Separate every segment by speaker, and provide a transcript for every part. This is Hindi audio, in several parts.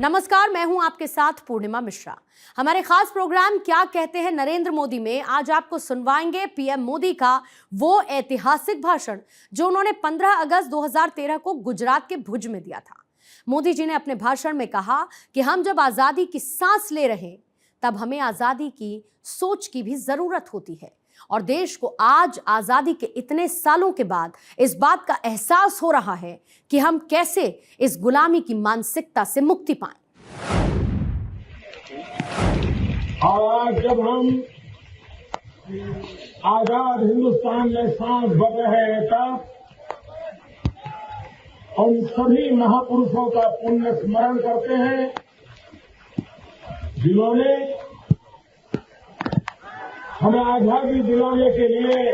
Speaker 1: नमस्कार, मैं हूं आपके साथ पूर्णिमा मिश्रा। हमारे खास प्रोग्राम क्या कहते हैं नरेंद्र मोदी में आज आपको सुनवाएंगे पीएम मोदी का वो ऐतिहासिक भाषण जो उन्होंने 15 अगस्त 2013 को गुजरात के भुज में दिया था। मोदी जी ने अपने भाषण में कहा कि हम जब आजादी की सांस ले रहे हैं तब हमें आजादी की सोच की भी जरूरत होती है और देश को आज आजादी के इतने सालों के बाद इस बात का एहसास हो रहा है कि हम कैसे इस गुलामी की मानसिकता से मुक्ति पाएं।
Speaker 2: आज जब हम आजाद हिंदुस्तान में सांस भर रहे हैं तब उन सभी महापुरुषों का पुण्य स्मरण करते हैं जिन्होंने हमें आजादी दिलाने के लिए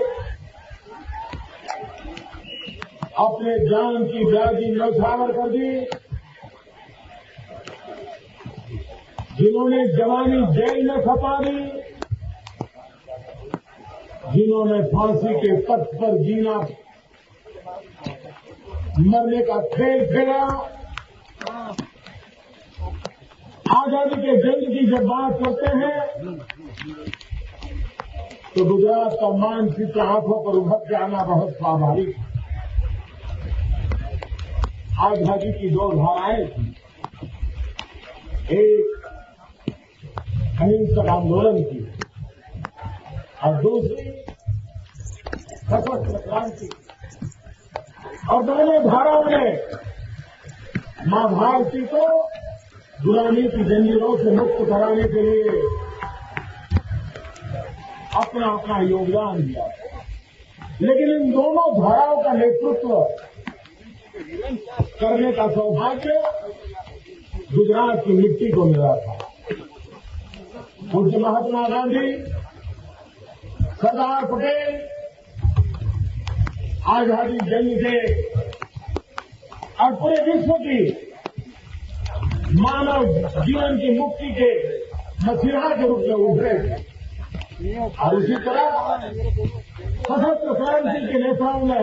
Speaker 2: अपने जान की बाजी न्यौछावर कर दी, जिन्होंने जवानी जेल में खपा दी, जिन्होंने फांसी के तख्त पर जीना मरने का खेल खेला। आजादी के जंग की जब बात करते हैं तो गुजरात का मानचित्र आंखों पर उभर के आना बहुत स्वाभाविक है। आजादी की दो धाराएं थी, एक अहिंसक आंदोलन की और दूसरी सशस्त्र क्रांति। और दोनों धाराओं ने मां भारती को गुलामी की जंजीरों से मुक्त कराने के लिए अपना अपना योगदान दिया। लेकिन इन दोनों धाराओं का नेतृत्व करने का सौभाग्य गुजरात की मिट्टी को मिला था। पूज्य महात्मा गांधी, सरदार पटेल आजादी जंग के और पूरे विश्व की मानव जीवन की मुक्ति के मसीहा के रूप में उभरे थे। और इसी तरह सशस्त्र क्रांति के नेताओं ने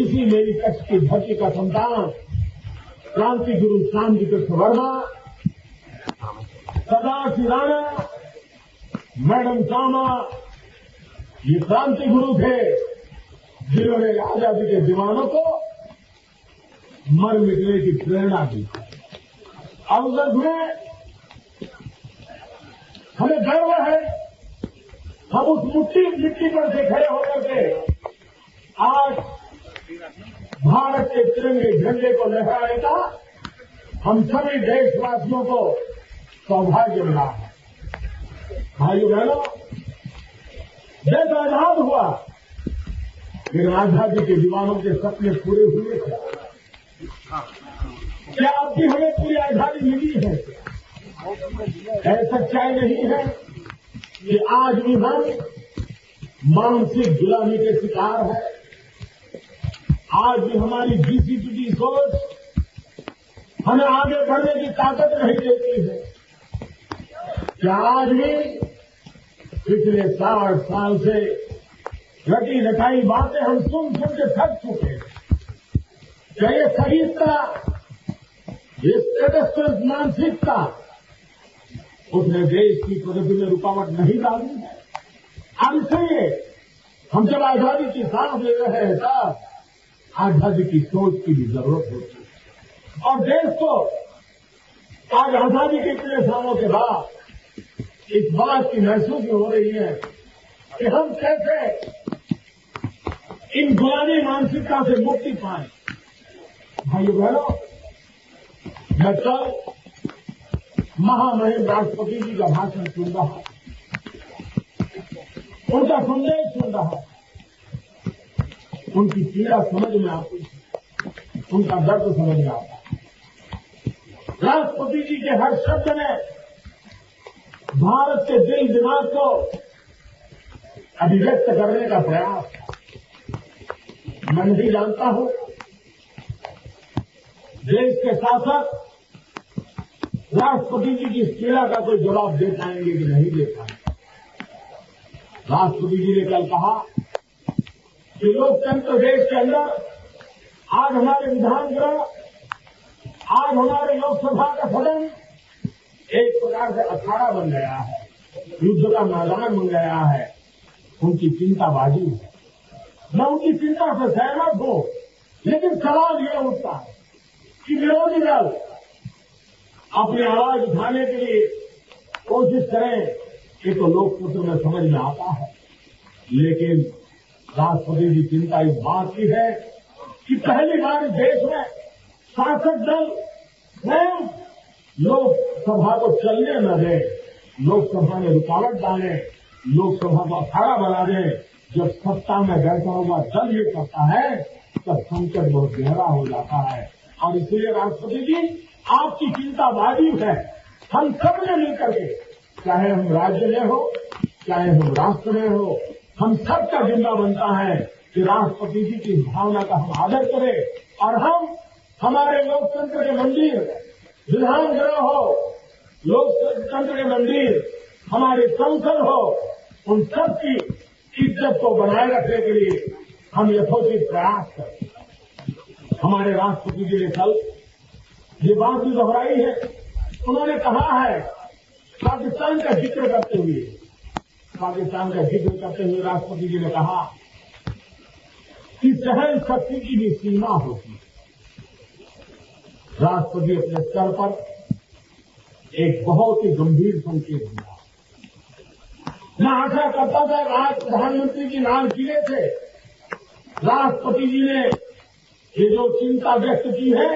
Speaker 2: इसी मेरी कच्छ की धरती का संतान क्रांति गुरु शांति कृष्ण वर्मा, सरदार सिंह राणा, मैडम कामा, ये क्रांति गुरु थे जिन्होंने आजादी के दीवानों को मर मिटने की प्रेरणा दी। और उस में हमें गर्व है, हम उस मिट्टी पर से खड़े होकर के आज भारत के तिरंगे झंडे को लहराने का हम सभी देशवासियों को सौभाग्य मिला है। भाइयों बहनों, देश आजाद हुआ लेकिन आजादी के दीवानों के सपने पूरे हुए थे। क्या अब भी हमें पूरी आजादी मिली है? ऐसा सच्चाई नहीं है कि आज भी हम मानसिक गुलामी के शिकार हैं। आज भी हमारी घिसी पिटी सोच हमें आगे बढ़ने की ताकत नहीं देती है। क्या आज भी पिछले 60 साल से रटी रटाई बातें हम सुन के थक चुके हैं? क्या ये सहिष्णुता, ये स्टेटस मानसिकता उसने देश की प्रगति में रुकावट नहीं डाली है? अब इसलिए हम जब आजादी की सांस ले रहे हैं तब आजादी की सोच की भी जरूरत होती है। और देश को आज आजादी के इतने सालों के बाद इस बात की महसूस हो रही है कि हम कैसे इन गुलामी मानसिकता से मुक्ति पाएं। भाइयों बहनों, मैं कल महामहिम राष्ट्रपति जी का भाषण सुन रहा, उनका संदेश सुन रहा, उनकी पीड़ा समझ में आती, उनका दर्द समझ में आता। राष्ट्रपति जी के हर शब्द ने भारत के दिल दिमाग को अभिव्यक्त करने का प्रयास। मैं नहीं जानता हूं देश के शासक राष्ट्रपति जी की इस पीड़ा का कोई जवाब दे पाएंगे कि नहीं दे पाएंगे। राष्ट्रपति जी ने कल कहा कि लोकतंत्र देश के अंदर आज हमारे विधान गृह आज हमारे लोकसभा का सदन एक प्रकार से अखाड़ा बन गया है, युद्ध का मैदान बन गया है। उनकी चिंताबाजी है, मैं उनकी चिंता से सहमत हूं, लेकिन सवाल यह उठता है कि विरोधी दल अपनी आवाज उठाने के लिए कोशिश करें, ये तो लोकतंत्र में समझ में आता है। लेकिन राष्ट्रपति की चिंता इस बात की है कि पहली बार इस देश में शासक दल स्वयं लोकसभा को चलने न दे, लोकसभा में रुकावट डाले, लोकसभा को अखाड़ा बना दे। जब सत्ता में बैठा हुआ दल ये करता है तब संकट बहुत गहरा हो जाता है। और इसलिए राष्ट्रपति जी, आपकी चिंता वाजिब है। हम सब ने मिलकर के, चाहे हम राज्य में हो, चाहे हम राष्ट्र में हो, हम सबका जिम्मा बनता है कि राष्ट्रपति जी की भावना का हम आदर करें और हम हमारे लोकतंत्र के मंदिर, विधान गृह हो, लोकतंत्र के मंदिर, हमारे संसद हो, उन सब की इज्जत को बनाए रखने के लिए हम यथोचित प्रयास करें। हमारे राष्ट्रपति जी ने कल ये बात भी दोहराई है, उन्होंने कहा है, पाकिस्तान का जिक्र करते हुए राष्ट्रपति जी ने कहा कि सहन शक्ति की भी सीमा होती है। राष्ट्रपति अपने स्तर पर एक बहुत ही गंभीर संकेत दिया। मैं आशा करता था आज प्रधानमंत्री जी लाल किले से राष्ट्रपति जी ने ये जो चिंता व्यक्त की है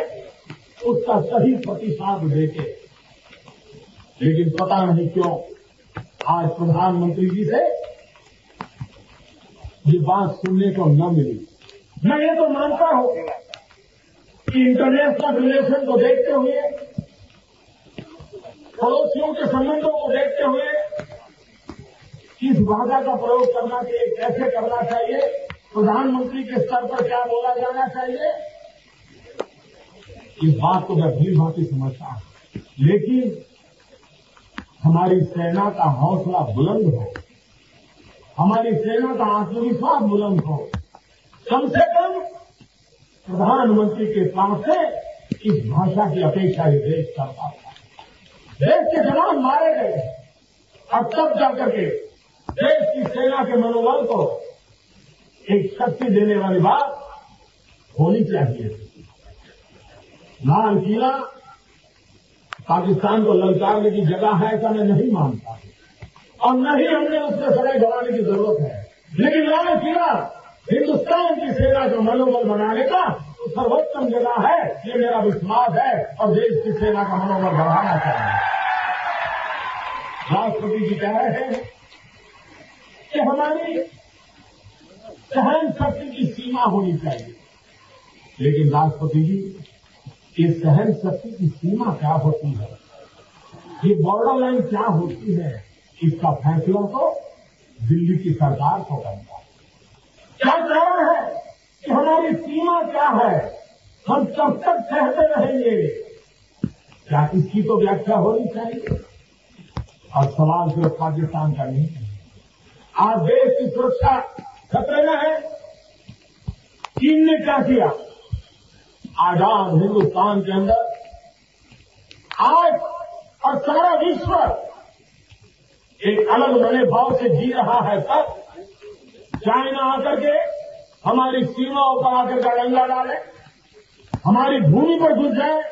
Speaker 2: उसका सही प्रतिसाद देते, लेकिन पता नहीं क्यों आज प्रधानमंत्री जी से ये बात सुनने को न मिली। मैं ये तो मानता हूं कि इंटरनेशनल रिलेशन को देखते हुए, पड़ोसियों के संबंधों को देखते हुए किस भाषा का प्रयोग करना चाहिए, कैसे करना चाहिए, प्रधानमंत्री के स्तर पर क्या बोला जाना चाहिए, इस बात को मैं भली भांति समझता हूं। लेकिन हमारी सेना का हौसला बुलंद हो, हमारी सेना का आत्मविश्वास बुलंद हो, कम से कम प्रधानमंत्री के पास से इस भाषा की अपेक्षा ये देश करता था। देश के जवान मारे गए और तब जाकर के देश की सेना के मनोबल को एक शक्ति देने वाली बात होनी चाहिए। लाल किला पाकिस्तान को ललकारने की जगह है ऐसा मैं नहीं मानता, और न ही हमने उसमें समय गंवाने की जरूरत है। लेकिन लाल किला हिंदुस्तान की सेना का मनोबल बनाने का सर्वोत्तम जगह है, ये मेरा विश्वास है, और देश की सेना का मनोबल बढ़ाना चाहिए। राष्ट्रपति जी कह रहे हैं कि हमारी सहन शक्ति की सीमा होनी चाहिए, लेकिन राष्ट्रपति जी, ये सहन शक्ति की सीमा क्या होती है, ये बॉर्डर लाइन क्या होती है, इसका फैसला तो दिल्ली की सरकार को करना है। क्या कारण है कि हमारी सीमा क्या है, हम कब तक सहते रहेंगे, क्या इसकी तो व्याख्या होनी चाहिए। और सवाल सिर्फ पाकिस्तान का नहीं है, आज देश की सुरक्षा खतरे में है। चीन ने क्या किया, आजाद हिंदुस्तान के अंदर आज और सारा विश्व एक अलग बने भाव से जी रहा है। तब चाइना आकर के हमारी सीमाओं पर आकर का डंगा डाले, हमारी भूमि पर घुस जाए,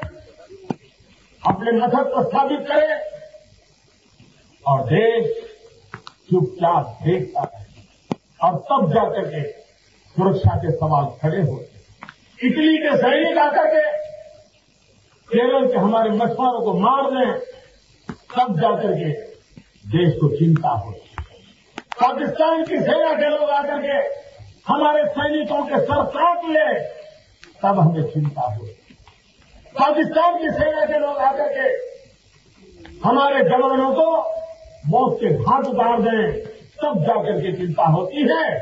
Speaker 2: अपने मथक को स्थापित करे, और देश चुपचाप देखता है, और तब जाकर के सुरक्षा के सवाल खड़े होते। इटली के सैनिक आकर के केरल के हमारे मछुआरों को मार दें, तब जाकर के देश को चिंता होती। पाकिस्तान की सेना के लोग आकर के हमारे सैनिकों के सर काट ले, तब हमें चिंता होती। पाकिस्तान की सेना के लोग आकर के हमारे जवानों को मौत के घाट उतार दें, तब जाकर के चिंता होती है।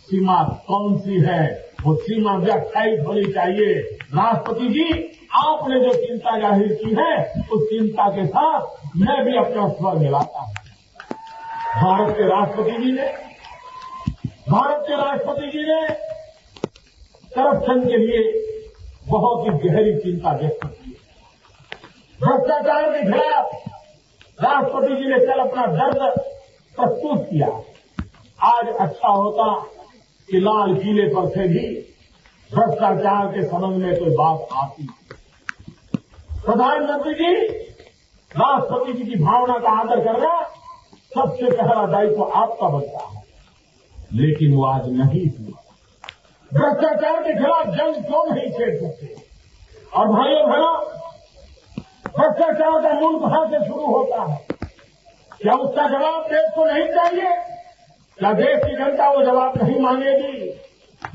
Speaker 2: सीमा कौन सी है, वो सीमा व्याख्यायित होनी चाहिए। राष्ट्रपति जी, आपने जो चिंता जाहिर की है, उस चिंता के साथ मैं भी अपना स्वर मिलाता हूं। भारत के राष्ट्रपति जी ने करप्शन के लिए बहुत ही गहरी चिंता व्यक्त की है। भ्रष्टाचार के खिलाफ राष्ट्रपति जी ने कल अपना दर्द प्रस्तुत किया। आज अच्छा होता कि लाल किले पर से भी भ्रष्टाचार के संबंध में कोई बात आती। प्रधानमंत्री जी, राष्ट्रपति जी की भावना का आदर करना सबसे पहला दायित्व आपका बनता है, लेकिन वो आज नहीं हुआ। भ्रष्टाचार के खिलाफ जंग क्यों नहीं छेड़ सकते? और भाइयों बहनों, भ्रष्टाचार का मूल कहां से शुरू होता है? क्या उसका जवाब देश को नहीं चाहिए? क्या देश की जनता वो जवाब नहीं मांगेगी?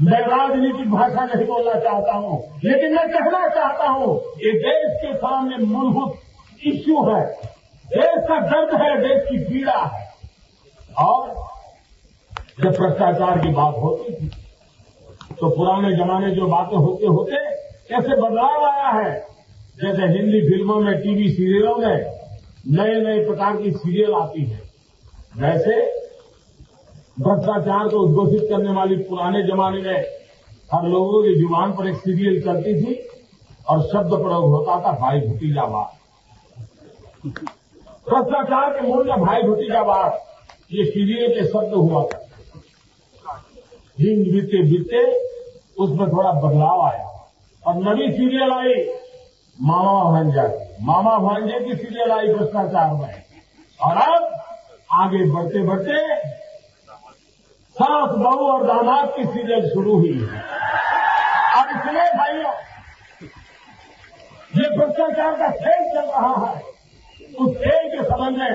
Speaker 2: मैं राजनीतिक भाषा नहीं बोलना चाहता हूं, लेकिन मैं कहना चाहता हूं कि देश के सामने मूलभूत इश्यू है, देश का दर्द है, देश की पीड़ा है। और जब भ्रष्टाचार की बात होती थी तो पुराने जमाने जो बातें होते होते कैसे बदलाव आया है। जैसे हिंदी फिल्मों में, टीवी सीरियलों में नए नए प्रकार की सीरियल आती है, वैसे भ्रष्टाचार को उद्घोषित करने वाली पुराने जमाने में हर लोगों की जुबान पर एक सीरियल चलती थी और शब्द प्रयोग होता था भाई भतीजावाद। भ्रष्टाचार के मूल में भाई भतीजावाद ये सीरियल के शब्द हुआ था। दिन बीते बीते उसमें थोड़ा बदलाव आया और नई सीरियल आई मामा भांजा की। मामा भांजे की सीरियल आई भ्रष्टाचार में। और अब आगे बढ़ते बढ़ते सास बहू और दामाद की सीरियल शुरू हुई है। और इसलिए भाइयों, ये भ्रष्टाचार का खेल चल रहा है। उस खेल के संबंध में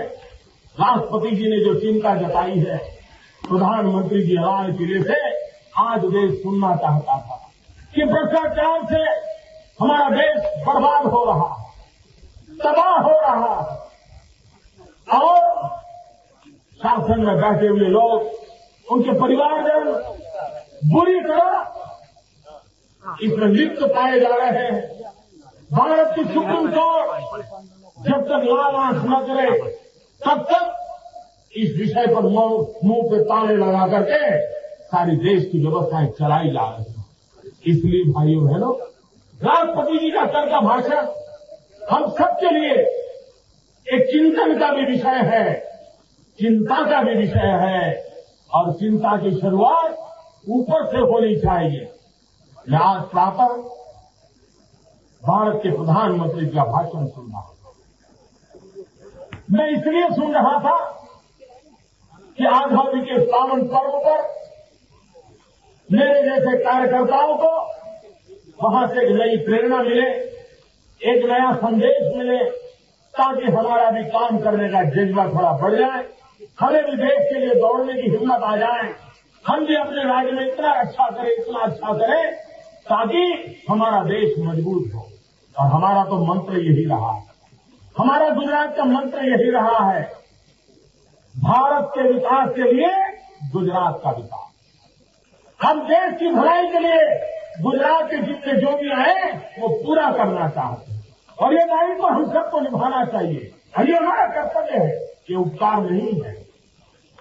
Speaker 2: राष्ट्रपति जी ने जो चिंता जताई है, प्रधानमंत्री जी लाल किले से आज देश सुनना चाहता था कि भ्रष्टाचार से हमारा देश बर्बाद हो रहा है, तबाह हो रहा है और शासन में बैठे हुए लोग, उनके परिवारजन बुरी तरह इसमें लिप्त पाए जा रहे हैं। भारत की सुप्रीम कोर्ट जब तक लाल आंख न करे तब तक इस विषय पर मुंह पे ताले लगा करके सारी देश की व्यवस्थाएं चलाई जा रही हैं। इसलिए भाइयों बहनों, राष्ट्रपति जी का कल का भाषण हम सबके लिए एक चिंतन का भी विषय है, चिंता का भी विषय है और चिंता की शुरुआत ऊपर से होनी चाहिए। मैं आज प्रातः भारत के प्रधानमंत्री का भाषण सुन रहा हूं। मैं इसलिए सुन रहा था कि आजादी के पावन पर्व पर मेरे जैसे कार्यकर्ताओं को वहां से एक नई प्रेरणा मिले, एक नया संदेश मिले, ताकि हमारा भी काम करने का जज्बा थोड़ा बढ़ जाए, हमें भी देश के लिए दौड़ने की हिम्मत आ जाए, हम भी अपने राज्य में इतना अच्छा करें, इतना अच्छा करें ताकि हमारा देश मजबूत हो। और हमारा तो मंत्र यही रहा है, हमारा गुजरात का मंत्र यही रहा है, भारत के विकास के लिए गुजरात का विकास। हम देश की भलाई के लिए गुजरात के जितने जो भी आए वो पूरा करना चाहते हैं और ये दायित्व हम सबको निभाना चाहिए। और ये हमारा कर्तव्य है, ये उपकार नहीं है,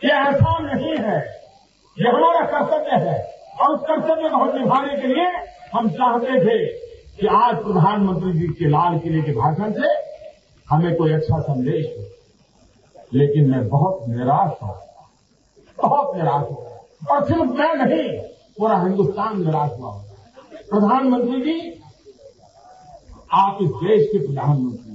Speaker 2: ये एहसान नहीं है, ये हमारा कर्तव्य है। और उस कर्तव्य को निभाने के लिए हम चाहते थे कि आज प्रधानमंत्री जी के लाल किले के भाषण से हमें कोई अच्छा संदेश हो, लेकिन मैं बहुत निराश हूं, बहुत निराश हूं। और सिर्फ मैं नहीं, पूरा हिंदुस्तान निराश हुआ। प्रधानमंत्री जी, आप इस देश के प्रधानमंत्री